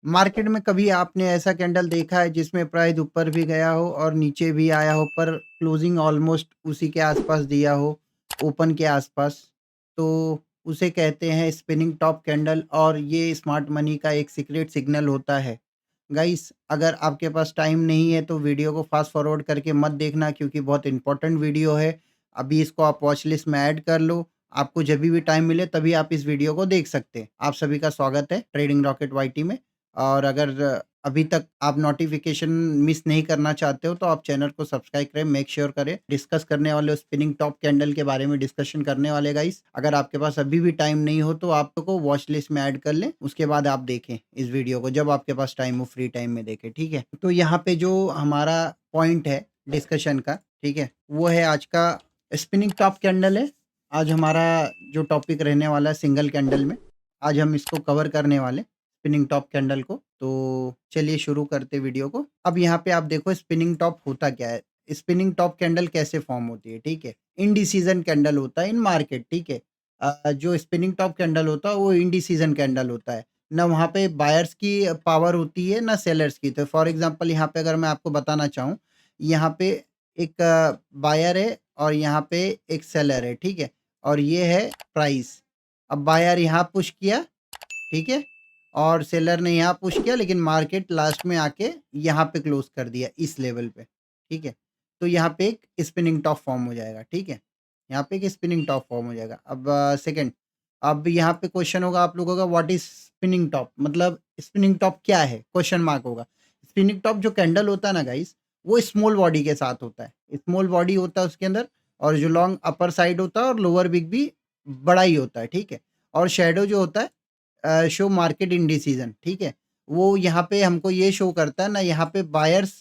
Market में कभी आपने ऐसा कैंडल देखा है जिसमें प्राइस ऊपर भी गया हो और नीचे भी आया हो पर क्लोजिंग ऑलमोस्ट उसी के आसपास दिया हो, ओपन के आसपास? तो उसे कहते हैं स्पिनिंग टॉप कैंडल और ये स्मार्ट मनी का एक सीक्रेट सिग्नल होता है। गाइस, अगर आपके पास टाइम नहीं है तो वीडियो को फास्ट फॉरवर्ड करके मत देखना क्योंकि बहुत इंपॉर्टेंट वीडियो है। अभी इसको आप वॉच लिस्ट में ऐड कर लो। आपको जभी भी टाइम मिले तभी आप इस वीडियो को देख सकते हैं। आप सभी का स्वागत है ट्रेडिंग रॉकेट वाईटी में। और अगर अभी तक आप नोटिफिकेशन मिस नहीं करना चाहते हो तो आप चैनल को सब्सक्राइब करें, मेक श्योर करें। डिस्कस करने वाले स्पिनिंग टॉप कैंडल के बारे में डिस्कशन करने वाले गाइस। अगर आपके पास अभी भी टाइम नहीं हो तो आप को वॉच लिस्ट में ऐड कर लें, उसके बाद आप देखें इस वीडियो को जब आपके पास टाइम हो, फ्री टाइम में देखें, ठीक है? तो यहाँ पे जो हमारा पॉइंट है डिस्कशन का, ठीक है, वो है आज का स्पिनिंग टॉप कैंडल है। आज हमारा जो टॉपिक रहने वाला है सिंगल कैंडल में, आज हम इसको कवर करने वाले स्पिनिंग टॉप कैंडल को। तो चलिए शुरू करते वीडियो को। अब यहाँ पे आप देखो स्पिनिंग टॉप होता क्या है, स्पिनिंग टॉप कैंडल कैसे फॉर्म होती है, ठीक है? इंडिसीजन कैंडल होता है इन मार्केट, ठीक है? जो स्पिनिंग टॉप कैंडल होता है वो इंडिसीजन कैंडल होता है। ना वहाँ पे बायर्स की पावर होती है ना सेलर्स की। तो फॉर एग्जांपल यहाँ पे अगर मैं आपको बताना चाहूँ, यहाँ पे एक बायर है और यहाँ पे एक सेलर है, ठीक है? और ये है प्राइस। अब बायर यहाँ पुश किया, ठीक है? और सेलर ने यहाँ पुश किया लेकिन मार्केट लास्ट में आके यहाँ पे क्लोज कर दिया इस लेवल पे, ठीक है? तो यहाँ पे एक स्पिनिंग टॉप फॉर्म हो जाएगा, ठीक है? यहाँ पे एक स्पिनिंग टॉप फॉर्म हो जाएगा। अब सेकंड, अब यहाँ पे क्वेश्चन होगा आप लोगों का, व्हाट इज स्पिनिंग टॉप, मतलब स्पिनिंग टॉप क्या है? क्वेश्चन मार्क होगा। स्पिनिंग टॉप जो कैंडल होता है ना गाइस, वो स्मॉल बॉडी के साथ होता है। स्मॉल बॉडी होता है उसके अंदर, और जो लॉन्ग अपर साइड होता है और लोअर बिग भी बड़ा ही होता है, ठीक है? और शेडो जो होता है शो मार्केट इंडिसीजन, ठीक है? वो यहाँ पे हमको ये शो करता है ना, यहाँ पे बायर्स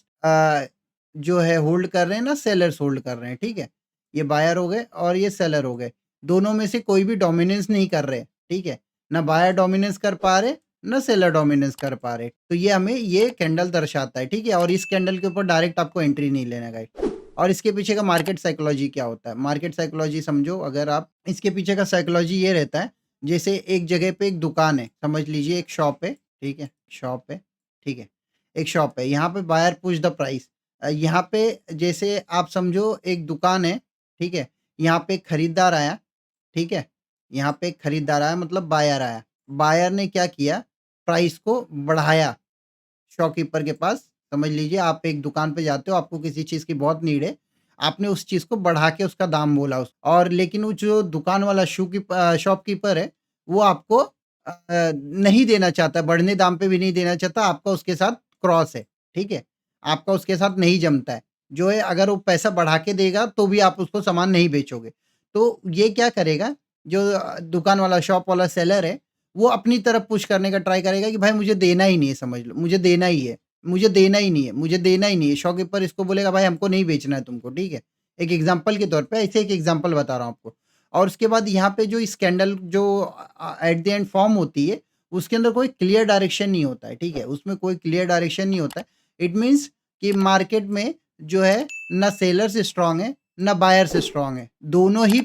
जो है होल्ड कर रहे हैं ना सेलर्स होल्ड कर रहे हैं, ठीक है? ये बायर हो गए और ये सेलर हो गए। दोनों में से कोई भी डोमिनेंस नहीं कर रहे, ठीक है? ना बायर डोमिनेंस कर पा रहे, ना सेलर डोमिनेंस कर पा रहे। तो ये हमें ये कैंडल दर्शाता है, ठीक है? और इस कैंडल के ऊपर डायरेक्ट आपको एंट्री नहीं लेना गाइस। और इसके पीछे का मार्केट साइकोलॉजी क्या होता है? मार्केट साइकोलॉजी समझो अगर आप, इसके पीछे का साइकोलॉजी ये रहता है, जैसे एक जगह पे एक दुकान है, समझ लीजिए एक शॉप है, ठीक है? शॉप है, ठीक है? एक शॉप है, यहाँ पे बायर पुश द प्राइस। यहाँ पे जैसे आप समझो एक दुकान है, ठीक है? यहाँ पे एक खरीदार आया, ठीक है? यहाँ पे एक खरीदार आया मतलब बायर आया। बायर ने क्या किया? प्राइस को बढ़ाया शॉपकीपर के पास। समझ लीजिए आप एक दुकान पे जाते हो, आपको किसी चीज़ की बहुत नीड है, आपने उस चीज़ को बढ़ा के उसका दाम बोला और लेकिन वो जो दुकान वाला शॉपकीपर है, वो आपको नहीं देना चाहता, बढ़ने दाम पे भी नहीं देना चाहता, आपका उसके साथ क्रॉस है, ठीक है? आपका उसके साथ नहीं जमता है। जो है अगर वो पैसा बढ़ा के देगा तो भी आप उसको सामान नहीं बेचोगे। तो ये क्या करेगा, जो दुकान वाला शॉप वाला सेलर है, वो अपनी तरफ पुश करने का ट्राई करेगा कि भाई मुझे देना ही नहीं है, समझ लो, मुझे देना ही है, मुझे देना ही नहीं है, मुझे देना ही नहीं है। शॉपकीपर इसको बोलेगा भाई हमको नहीं बेचना है तुमको, ठीक है? एक एग्ज़ाम्पल के तौर पे ऐसे एक एग्ज़ाम्पल बता रहा हूँ आपको। और उसके बाद यहाँ पे जो स्कैंडल जो एट द एंड फॉर्म होती है, उसके अंदर कोई क्लियर डायरेक्शन नहीं होता है, ठीक है? उसमें कोई क्लियर डायरेक्शन नहीं होता है। इट मीन्स कि मार्केट में जो है ना सेलर्स स्ट्रॉन्ग है, ना बायर्स स्ट्रॉन्ग है। दोनों ही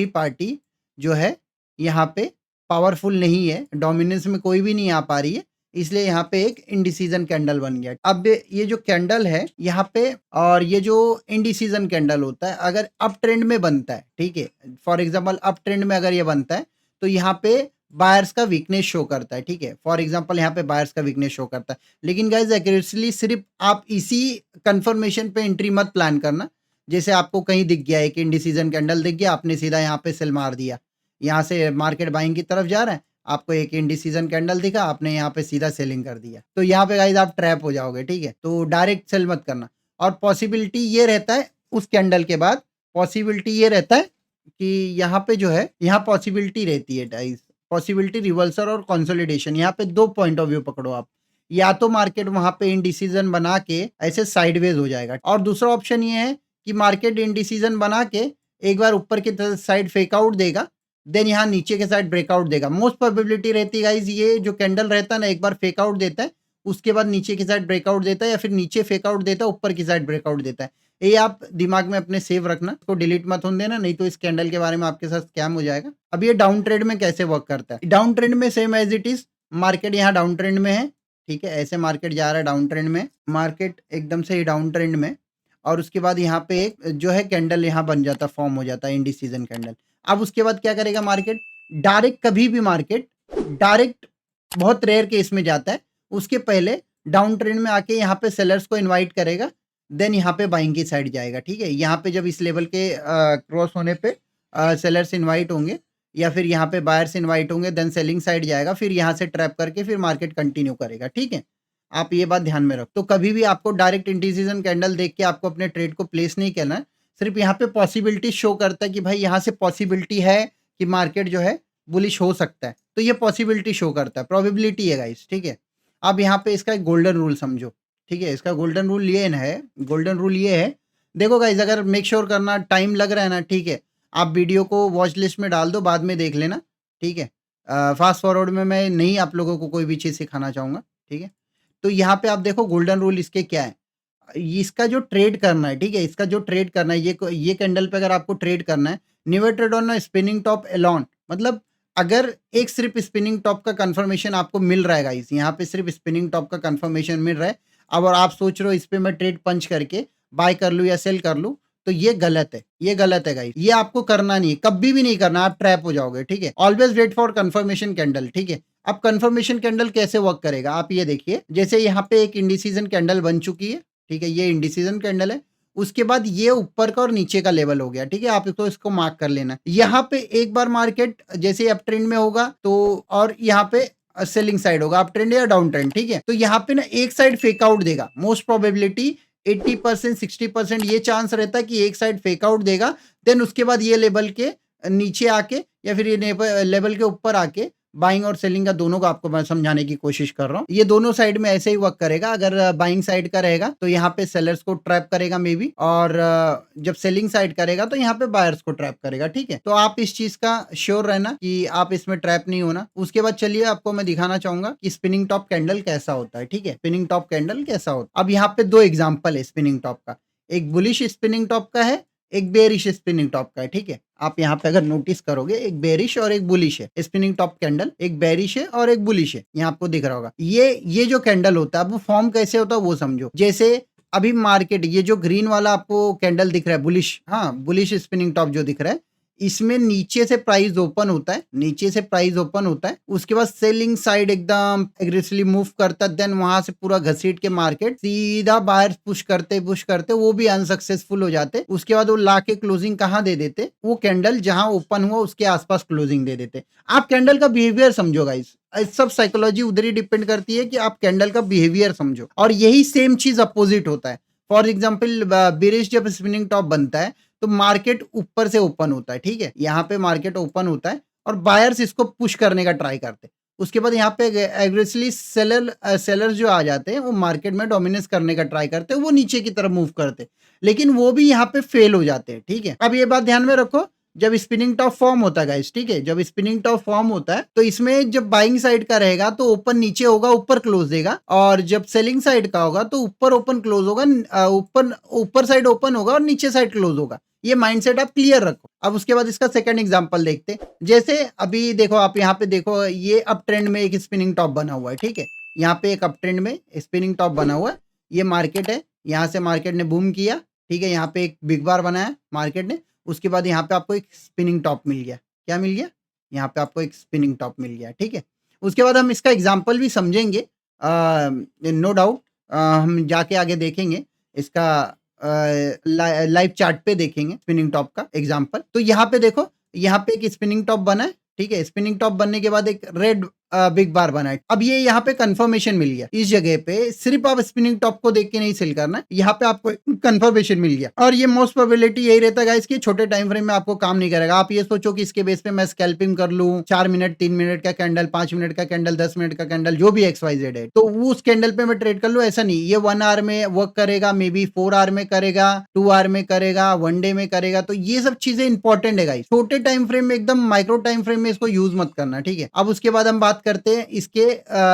पार्टी जो है यहाँ पे पावरफुल नहीं है, डोमिनेंस में कोई भी नहीं आ पा रही है, इसलिए यहाँ पे एक इंडिसीजन कैंडल बन गया। अब ये जो कैंडल है यहाँ पे, और ये जो इंडिसीजन कैंडल होता है अगर अप ट्रेंड में बनता है, ठीक है? फॉर एग्जांपल अप ट्रेंड में अगर ये बनता है तो यहाँ पे बायर्स का वीकनेस शो करता है, ठीक है? फॉर एग्जांपल यहाँ पे बायर्स का वीकनेस शो करता है। लेकिन गाइस एक्यूरेटली सिर्फ आप इसी कंफर्मेशन पे एंट्री मत प्लान करना। जैसे आपको कहीं दिख गया एक इंडिसीजन कैंडल दिख गया, आपने सीधा यहाँ पे सेल मार दिया, यहाँ से मार्केट बाइंग की तरफ जा रहा है, आपको एक इंडिसीजन कैंडल दिखा, आपने यहाँ पे सीधा सेलिंग कर दिया, तो यहाँ पे गाइस आप ट्रैप हो जाओगे, ठीक है? तो डायरेक्ट सेल मत करना। और पॉसिबिलिटी ये रहता है उस कैंडल के बाद, पॉसिबिलिटी ये रहता है कि यहाँ पे जो है, यहाँ पॉसिबिलिटी रहती है गाइस, पॉसिबिलिटी रिवर्सल और कंसोलिडेशन। यहाँ पे दो पॉइंट ऑफ व्यू पकड़ो आप, या तो मार्केट वहां पे इंडिसीजन बना के ऐसे साइडवेज हो जाएगा, और दूसरा ऑप्शन ये है कि मार्केट इंडिसीजन बना के एक बार ऊपर की साइड फेक आउट देगा, देन यहाँ नीचे के साइड ब्रेकआउट देगा। मोस्ट प्रोबेबिलिटी रहती है गाइस, ये जो कैंडल रहता है ना, एक बार फेक आउट देता है, उसके बाद नीचे की साइड ब्रेकआउट देता है, या फिर नीचे फेक आउट देता है, ऊपर की साइड ब्रेकआउट देता है। ये आप दिमाग में अपने सेव रखना, इसको डिलीट मत होने देना, नहीं तो इस कैंडल के बारे में आपके साथ स्कैम हो जाएगा। अब ये डाउन ट्रेड में कैसे वर्क करता है? डाउन ट्रेड में same as it is, market यहाँ डाउन ट्रेंड में है, ठीक है? ऐसे मार्केट जा रहा है डाउन ट्रेंड में, मार्केट एकदम से ही डाउन ट्रेंड में और उसके बाद यहाँ पे एक जो है कैंडल यहाँ बन जाता है, फॉर्म हो जाता है इंडिसीजन कैंडल। अब उसके बाद क्या करेगा मार्केट? डायरेक्ट कभी भी मार्केट डायरेक्ट बहुत रेयर केस में जाता है, उसके पहले डाउन ट्रेंड में आके यहाँ पे सेलर्स को इन्वाइट करेगा, देन यहाँ पे बाइंग की साइड जाएगा, ठीक है? यहाँ पे जब इस लेवल के क्रॉस होने पे सेलर्स इन्वाइट होंगे या फिर यहाँ पे बायर्स इन्वाइट होंगे, देन सेलिंग साइड जाएगा, फिर यहाँ से ट्रैप करके फिर मार्केट कंटिन्यू करेगा, ठीक है? आप ये बात ध्यान में रखो। तो कभी भी आपको डायरेक्ट इंडिसीजन कैंडल देख के आपको अपने ट्रेड को प्लेस नहीं करना है, सिर्फ यहाँ पे पॉसिबिलिटी शो करता है कि भाई यहाँ से पॉसिबिलिटी है कि मार्केट जो है बुलिश हो सकता है, तो ये पॉसिबिलिटी शो करता है, प्रोबेबिलिटी है गाइस, ठीक है? अब यहाँ पे इसका एक गोल्डन रूल समझो, ठीक है? इसका गोल्डन रूल ये है, देखो गाइस अगर मेक श्योर करना टाइम लग रहा है ना, ठीक है? आप वीडियो को वॉच लिस्ट में डाल दो, बाद में देख लेना, ठीक है? फास्ट फॉरवर्ड में मैं नहीं आप लोगों को कोई भी चीज़ सिखाना चाहूँगा, ठीक है? तो यहाँ पे आप देखो गोल्डन रूल इसके क्या है? इसका जो ट्रेड करना है, ठीक है? इसका जो ट्रेड करना है, ये कैंडल पे अगर आपको ट्रेड करना है, never trade on a spinning top alone, मतलब अगर एक सिर्फ स्पिनिंग टॉप का कंफर्मेशन आपको मिल रहा है गाइस, यहाँ पे सिर्फ स्पिनिंग टॉप का कंफर्मेशन मिल रहा है, अब और आप सोच रहे हो इस पे मैं ट्रेड पंच करके बाय कर लूँ या सेल कर लूँ, तो ये गलत है, ये गलत है गाइस, ये आपको करना नहीं है, कभी भी नहीं करना, आप ट्रैप हो जाओगे, ठीक है? Always wait for confirmation candle, ठीक है? अब कंफर्मेशन कैंडल कैसे वर्क करेगा, आप ये देखिए, जैसे यहाँ पे एक इंडिसीजन कैंडल बन चुकी है, ठीक है? ये इंडिसीजन कैंडल है, उसके बाद ये ऊपर का और नीचे का लेवल हो गया, ठीक है? आप इसको मार्क कर लेना। यहाँ पे एक बार मार्केट जैसे अप ट्रेंड में होगा तो और यहाँ पे सेलिंग साइड होगा, अप ट्रेंड या डाउन ट्रेंड, ठीक है? तो यहाँ पे ना एक साइड फेक आउट देगा, मोस्ट प्रोबेबिलिटी 80% 60% ये चांस रहता है कि एक साइड फेक आउट देगा, देन उसके बाद ये लेवल के नीचे आके या फिर ये लेवल के ऊपर आके बाइंग और सेलिंग का दोनों को आपको मैं समझाने की कोशिश कर रहा हूँ। ये दोनों साइड में ऐसे ही वर्क करेगा, अगर बाइंग साइड का रहेगा तो यहाँ पे सेलर्स को ट्रैप करेगा मे बी, और जब सेलिंग साइड करेगा तो यहाँ पे बायर्स को ट्रैप करेगा, ठीक है? तो आप इस चीज का श्योर रहना कि आप इसमें ट्रैप नहीं होना। उसके बाद चलिए आपको मैं दिखाना चाहूंगा कि स्पिनिंग टॉप कैंडल कैसा होता है, ठीक है? स्पिनिंग टॉप कैंडल कैसा होता है। अब यहाँ पे दो एग्जाम्पल है स्पिनिंग टॉप का, एक बुलिश स्पिनिंग टॉप का है, एक बेरिश स्पिनिंग टॉप का है, ठीक है? आप यहाँ पे अगर नोटिस करोगे एक बेरिश और एक बुलिश है स्पिनिंग टॉप कैंडल, एक बेरिश है और एक बुलिश है, यहाँ आपको दिख रहा होगा। ये जो कैंडल होता है, अब वो फॉर्म कैसे होता है वो समझो। जैसे अभी मार्केट ये जो ग्रीन वाला आपको कैंडल दिख रहा है बुलिश, हाँ बुलिश स्पिनिंग टॉप जो दिख रहा है, इसमें नीचे से प्राइस ओपन होता है, नीचे से प्राइस ओपन होता है, उसके बाद सेलिंग साइड एकदम एग्रेसिवली मूव करता है, देन वहां से पूरा घसीट के मार्केट सीधा बाहर पुश करते वो भी अनसक्सेसफुल हो जाते। उसके बाद वो लाके क्लोजिंग कहाँ दे देते, वो कैंडल जहां ओपन हुआ उसके आसपास क्लोजिंग दे देते। आप कैंडल का बिहेवियर समझो गाइस, सब साइकोलॉजी उधर ही डिपेंड करती है कि आप कैंडल का बिहेवियर समझो, और यही सेम चीज अपोजिट होता है। फॉर एग्जाम्पल बेरिश जब स्पिनिंग टॉप बनता है तो मार्केट ऊपर से ओपन होता है, ठीक है? यहाँ पे मार्केट ओपन होता है और बायर्स इसको पुश करने का ट्राई करते हैं। उसके बाद यहाँ पे एग्रेसिवली सेलर्स जो आ जाते हैं वो मार्केट में डोमिनेंस करने का ट्राई करते हैं, वो नीचे की तरफ मूव करते हैं, लेकिन वो भी यहाँ पे फेल हो जाते हैं, ठीक है? अब ये बात ध्यान में रखो, जब स्पिनिंग टॉप फॉर्म होता है गाइस, ठीक है? जब स्पिनिंग टॉप फॉर्म होता है तो इसमें जब बाइंग साइड का रहेगा तो ओपन नीचे होगा, ऊपर क्लोज देगा, और जब सेलिंग साइड का होगा तो ऊपर ओपन क्लोज होगा, ऊपर साइड ओपन होगा और नीचे साइड क्लोज होगा। ये माइंडसेट आप क्लियर रखो। अब उसके बाद इसका सेकंड एग्जांपल देखते हैं। जैसे अभी देखो, आप यहाँ पे देखो, ये अप ट्रेंड में एक स्पिनिंग टॉप बना हुआ है, ठीक है? यहाँ पे एक अप ट्रेंड में स्पिनिंग टॉप बना हुआ है, ये मार्केट है, यहाँ से मार्केट ने बूम किया, ठीक है? यहाँ पे एक बिग बार बनाया मार्केट ने, उसके बाद यहाँ पे आपको एक स्पिनिंग टॉप मिल गया। क्या मिल गया? यहाँ पे आपको एक स्पिनिंग टॉप मिल गया, ठीक है? उसके बाद हम इसका एग्जाम्पल भी समझेंगे, नो डाउट। हम जाके आगे देखेंगे इसका, लाइव चार्ट पे देखेंगे स्पिनिंग टॉप का एग्जांपल। तो यहाँ पे देखो, यहाँ पे एक स्पिनिंग टॉप बना है, ठीक है? स्पिनिंग टॉप बनने के बाद एक रेड बिग बार बना है। अब ये यहाँ पे कंफर्मेशन मिल गया, इस जगह पे सिर्फ आप स्पिनिंग टॉप को देख के नहीं सेल करना है, यहाँ पे आपको कंफर्मेशन मिल गया, और ये मोस्ट प्रोबेबिलिटी यही रहता है कि छोटे टाइम फ्रेम में आपको काम नहीं करेगा। आप ये सोचो कि इसके बेस पे मैं स्कैल्पिंग कर लूं, 4 मिनट 3 मिनट का कैंडल, 5 मिनट का कैंडल, 10 मिनट का कैंडल, जो भी XYZ है, तो वो उस कैंडल पे मैं ट्रेड कर लूं, ऐसा नहीं। ये 1 आवर में वर्क करेगा, मे बी 4 आवर में करेगा, 2 आवर में करेगा, 1 डे में करेगा। तो ये सब चीजें इंपॉर्टेंट है गाइस। छोटे टाइम फ्रेम में, एकदम माइक्रो टाइम फ्रेम में इसको यूज मत करना, ठीक है? अब उसके बाद हम बात करते हैं इसके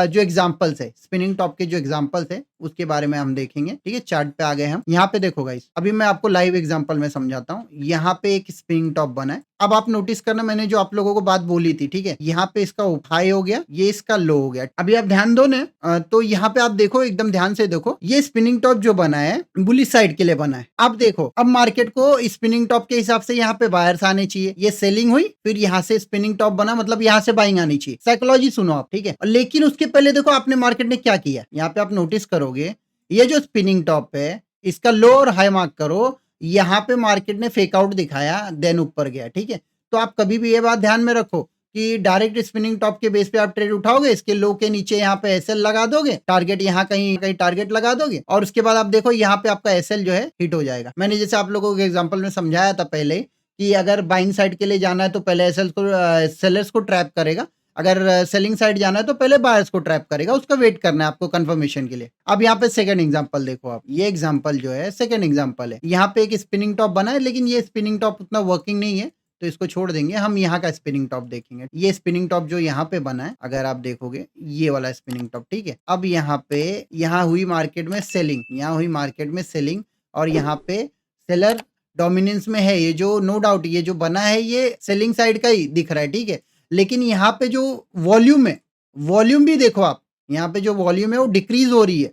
जो एग्जांपल्स है, स्पिनिंग टॉप के जो एग्जांपल्स है उसके बारे में हम देखेंगे, ठीक है? चार्ट पे आ गए हम। यहाँ पे देखो गाइस, अभी मैं आपको लाइव एग्जांपल में समझाता हूँ। यहाँ पे एक स्पिनिंग टॉप बना है, अब आप नोटिस करना, मैंने जो आप लोगों को बात बोली थी, ठीक है? यहाँ पे इसका हाई हो गया, ये इसका लो हो गया। अभी आप ध्यान दो ना, तो यहाँ पे आप देखो, एकदम ध्यान से देखो, ये स्पिनिंग टॉप जो बना है, बुलिश साइड के लिए बना है। अब देखो, अब मार्केट को स्पिनिंग टॉप के हिसाब से यहाँ पे बायर्स आने चाहिए। ये सेलिंग हुई, फिर यहाँ से स्पिनिंग टॉप बना, मतलब यहाँ से बाइंग आनी चाहिए। साइकोलॉजी सुनो आप, ठीक है? लेकिन उसके पहले देखो आपने मार्केट ने क्या किया। यहाँ पे आप नोटिस करोगे, ये जो स्पिनिंग टॉप है, इसका लो और हाई मार्क करो। यहाँ पे मार्केट ने फेक आउट दिखाया, देन ऊपर गया, ठीक है? तो आप कभी भी ये बात ध्यान में रखो कि डायरेक्ट स्पिनिंग टॉप के बेस पे आप ट्रेड उठाओगे, इसके लो के नीचे यहाँ पे एसएल लगा दोगे, टारगेट यहाँ कहीं कहीं टारगेट लगा दोगे, और उसके बाद आप देखो यहाँ पे आपका एसएल जो है हिट हो जाएगा। मैंने जैसे आप लोगों को एग्जांपल में समझाया था पहले कि अगर बाइंग साइड के लिए जाना है तो पहले एसएल को सेलर्स को ट्रैप करेगा, अगर सेलिंग साइड जाना है तो पहले बायर्स को ट्रैप करेगा, उसका वेट करना है आपको कंफर्मेशन के लिए। अब यहाँ पे सेकंड एग्जांपल देखो आप, ये एग्जांपल जो है सेकंड एग्जांपल है। यहाँ पे एक स्पिनिंग टॉप बना है, लेकिन ये स्पिनिंग टॉप उतना वर्किंग नहीं है, तो इसको छोड़ देंगे। हम यहाँ का स्पिनिंग टॉप देखेंगे। ये स्पिनिंग टॉप जो यहाँ पे बना है, अगर आप देखोगे, ये वाला स्पिनिंग टॉप, ठीक है? अब यहाँ पे यहाँ हुई मार्केट में सेलिंग, यहाँ हुई मार्केट में सेलिंग, और यहाँ पे सेलर डोमिनेंस में है। ये जो नो डाउट ये जो बना है ये सेलिंग साइड का ही दिख रहा है, ठीक है? लेकिन यहाँ पे जो वॉल्यूम है, वॉल्यूम भी देखो आप, यहाँ पे जो वॉल्यूम है वो डिक्रीज हो रही है।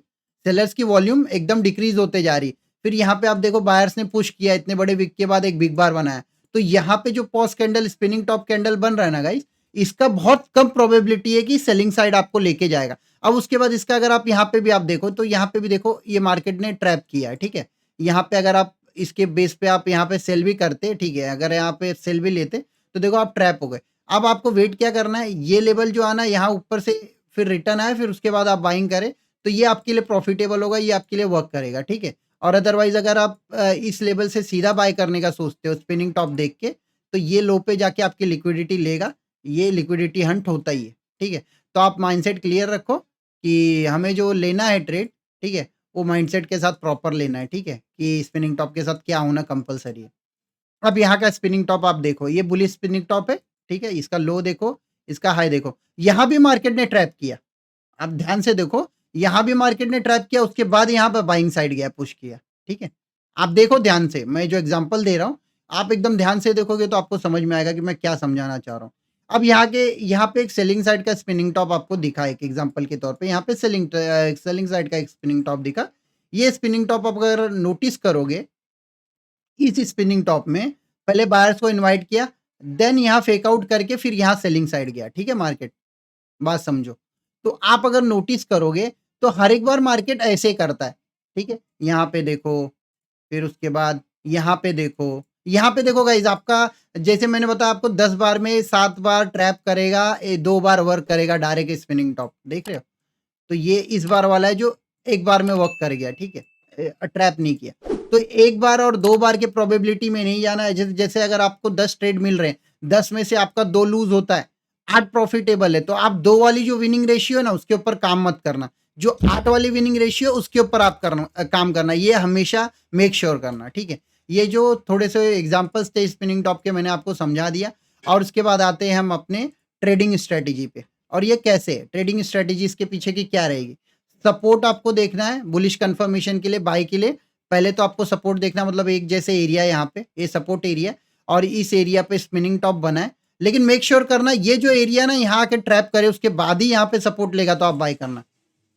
सेलर्स की वॉल्यूम एकदम डिक्रीज होते जा रही है। फिर यहाँ पे आप देखो बायर्स ने पुश किया, इतने बड़े विक के बाद एक बिग बार बनाया। तो यहाँ पे जो pause candle spinning top candle बन रहा है ना गाइस, इसका बहुत कम प्रोबेबिलिटी है कि सेलिंग साइड आपको लेके जाएगा। अब उसके बाद इसका अगर आप यहाँ पे भी आप देखो, तो यहाँ पे भी देखो ये मार्केट ने ट्रैप किया है, ठीक है? यहाँ पे अगर आप इसके बेस पे आप यहाँ पे सेल भी करते, ठीक है, अगर यहाँ पे सेल भी लेते, तो देखो आप ट्रैप हो गए। अब आपको वेट क्या करना है, ये लेवल जो आना है यहाँ ऊपर से फिर रिटर्न आए, फिर उसके बाद आप बाइंग करें, तो ये आपके लिए प्रॉफिटेबल होगा, ये आपके लिए वर्क करेगा, ठीक है? और अदरवाइज अगर आप इस लेवल से सीधा बाय करने का सोचते हो स्पिनिंग टॉप देख के, तो ये लो पे जाके आपकी लिक्विडिटी लेगा। ये लिक्विडिटी हंट होता ही है, ठीक है? तो आप माइंडसेट क्लियर रखो कि हमें जो लेना है ट्रेड, ठीक है, वो माइंडसेट के साथ प्रॉपर लेना है, ठीक है? कि स्पिनिंग टॉप के साथ क्या होना कंपलसरी है। अब यहाँ का स्पिनिंग टॉप आप देखो, ये बुलिश स्पिनिंग टॉप है, ठीक है? इसका लो देखो, इसका हाई देखो। यहाँ भी मार्केट ने ट्रैप किया। आप ध्यान से देखो, यहाँ भी मार्केट ने ट्रैप किया, उसके बाद यहाँ पे बाइंग साइड गया, पुश किया, ठीक है? आप देखो ध्यान से, मैं जो एग्जांपल दे रहा हूँ, आप एकदम ध्यान से देखोगे तो आपको समझ में आएगा कि मैं क्या समझाना चाह रहा हूँ। अब यहाँ पे एक सेलिंग साइड का स्पिनिंग टॉप आपको दिखा एक एग्जांपल के तौर पे, यहाँ पे सेलिंग साइड का एक स्पिनिंग टॉप दिखा। ये स्पिनिंग टॉप आप अगर नोटिस करोगे, इस स्पिनिंग टॉप में पहले बायर्स को इन्वाइट किया, देन यहाँ फेक आउट करके फिर यहाँ सेलिंग साइड गया, ठीक है मार्केट? बात समझो। तो आप अगर नोटिस करोगे तो हर एक बार मार्केट ऐसे करता है, ठीक है? यहाँ पे देखो, फिर उसके बाद यहाँ पे देखो गाइस, आपका जैसे मैंने बताया आपको 10 बार में 7 बार ट्रैप करेगा, 2 बार वर्क करेगा डायरेक्ट स्पिनिंग टॉप, देख रहे हो? तो ये इस बार वाला है जो एक बार में वर्क कर गया, ठीक है? ट्रैप नहीं किया। तो एक बार और 2 बार की प्रोबेबिलिटी में नहीं जाना है। जैसे अगर आपको 10 ट्रेड मिल रहे हैं, 10 में से आपका 2 लूज़ होता है, 8 प्रॉफिटेबल है, तो आप 2 वाली जो विनिंग रेशियो है ना, उसके ऊपर काम मत करना। जो 8 वाली विनिंग रेशियो उसके ऊपर आप काम करना, ये हमेशा मेक श्योर करना, ठीक है? ये जो थोड़े से एग्जांपल्स थे स्पिनिंग टॉप के, मैंने आपको समझा दिया। और उसके बाद आते हैं हम अपने ट्रेडिंग स्ट्रेटजी पे, और ये कैसे ट्रेडिंग स्ट्रेटजी, इसके पीछे की क्या रहेगी। सपोर्ट आपको देखना है बुलिश कंफर्मेशन के लिए, बाय के लिए। पहले तो आपको सपोर्ट देखना, मतलब एक जैसे एरिया है यहाँ पे, ये सपोर्ट एरिया, और इस एरिया पे स्पिनिंग टॉप बना है। लेकिन मेक श्योर करना ये जो एरिया ना यहाँ आके ट्रैप करे, उसके बाद ही यहाँ पे सपोर्ट लेगा तो आप बाय करना।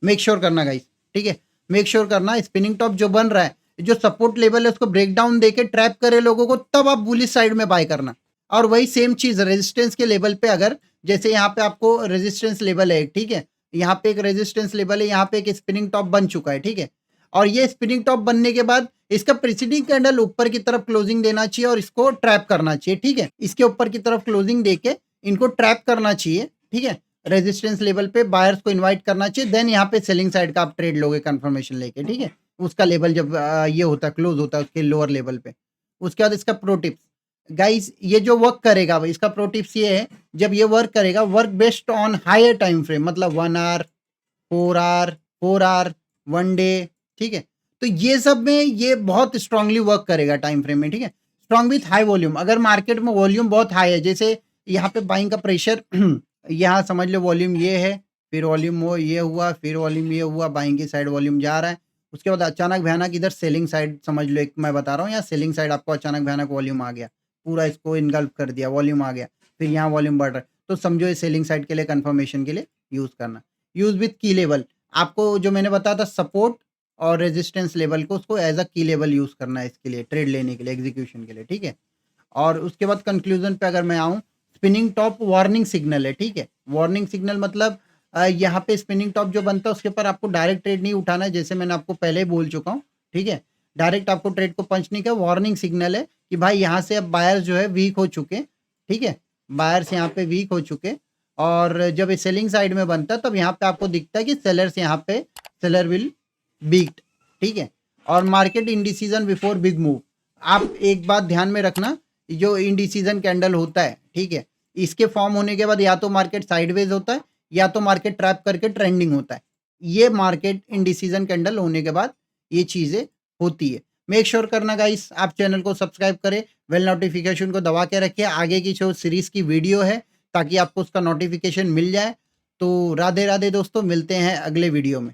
मेक श्योर करना गाइस, ठीक है? मेक श्योर करना स्पिनिंग टॉप जो बन रहा है, जो सपोर्ट लेवल है उसको ब्रेक डाउन देके ट्रैप करे लोगों को, तब आप बुलिश साइड में बाय करना। और वही सेम चीज रेजिस्टेंस के लेवल पे, अगर जैसे यहाँ पे आपको रेजिस्टेंस लेवल है, ठीक है? यहाँ पे एक रेजिस्टेंस लेवल है, यहाँ पे एक स्पिनिंग टॉप बन चुका है, ठीक है? और ये स्पिनिंग टॉप बनने के बाद इसका प्रीसीडिंग कैंडल ऊपर की तरफ क्लोजिंग देना चाहिए और इसको ट्रैप करना चाहिए, ठीक है? इसके ऊपर की तरफ क्लोजिंग देके इनको ट्रैप करना चाहिए, ठीक है? रेजिस्टेंस लेवल पे बायर्स को इनवाइट करना चाहिए, देन यहाँ पे सेलिंग साइड का आप ट्रेड लोगे कंफर्मेशन लेके, ठीक है? उसका लेवल जब ये होता है, क्लोज होता है उसके लोअर लेवल पे। उसके बाद इसका प्रो टिप्स गाइस, ये जो वर्क करेगा इसका प्रो टिप्स ये है, जब ये वर्क करेगा, work based on higher time frame, मतलब 1 आवर, 4 आवर, 1 डे, ठीक है? तो ये सब में ये बहुत स्ट्रांगली वर्क करेगा टाइम फ्रेम में, ठीक है? Strong with high volume. अगर मार्केट में वॉल्यूम बहुत हाई है, जैसे यहाँ पे बाइंग का प्रेशर यहाँ समझ लो वॉल्यूम ये है, फिर वॉल्यूम वो ये हुआ, फिर वॉल्यूम ये हुआ, बाइंग की साइड वॉल्यूम जा रहा है। उसके बाद अचानक भयानक इधर सेलिंग साइड समझ लो, एक मैं बता रहा हूँ, यहाँ सेलिंग साइड आपको अचानक भयानक वॉल्यूम आ गया, पूरा इसको इनगल्फ कर दिया, वॉल्यूम आ गया, फिर यहाँ वॉल्यूम बढ़ रहा है, तो समझो ये सेलिंग साइड के लिए कंफर्मेशन के लिए यूज़ करना। यूज़ विथ की लेवल, आपको जो मैंने बताया था सपोर्ट और रेजिस्टेंस लेवल को उसको एज़ अ की लेवल यूज़ करना है इसके लिए, ट्रेड लेने के लिए, एग्जीक्यूशन के लिए, ठीक है? और उसके बाद कंक्लूजन पे अगर मैं आऊँ, स्पिनिंग टॉप वार्निंग सिग्नल है, ठीक है? वार्निंग सिग्नल मतलब यहाँ पे स्पिनिंग टॉप जो बनता है उसके ऊपर आपको डायरेक्ट ट्रेड नहीं उठाना है, जैसे मैंने आपको पहले ही बोल चुका हूँ, ठीक है? डायरेक्ट आपको ट्रेड को पंच नहीं किया, वार्निंग सिग्नल है कि भाई यहाँ से अब बायर्स जो है वीक हो चुके, ठीक है? बायर्स यहाँ पे वीक हो चुके और जब ये सेलिंग साइड में बनता है तब यहाँ पे आपको दिखता है कि सेलर्स यहाँ पे सेलर विल बीट, ठीक है? और market indecision before big move, आप एक बात ध्यान में रखना, जो इंडिसीजन कैंडल होता है, ठीक है? इसके फॉर्म होने के बाद या तो मार्केट साइडवेज होता है या तो मार्केट ट्रैप करके ट्रेंडिंग होता है। ये मार्केट इंडिसीजन कैंडल होने के बाद ये चीज़ें होती है। मेक श्योर करना गाइस आप चैनल को सब्सक्राइब करें, बेल नोटिफिकेशन को दबा के रखिए, आगे की जो सीरीज़ की वीडियो है ताकि आपको उसका नोटिफिकेशन मिल जाए। तो राधे-राधे दोस्तों, मिलते हैं अगले वीडियो में।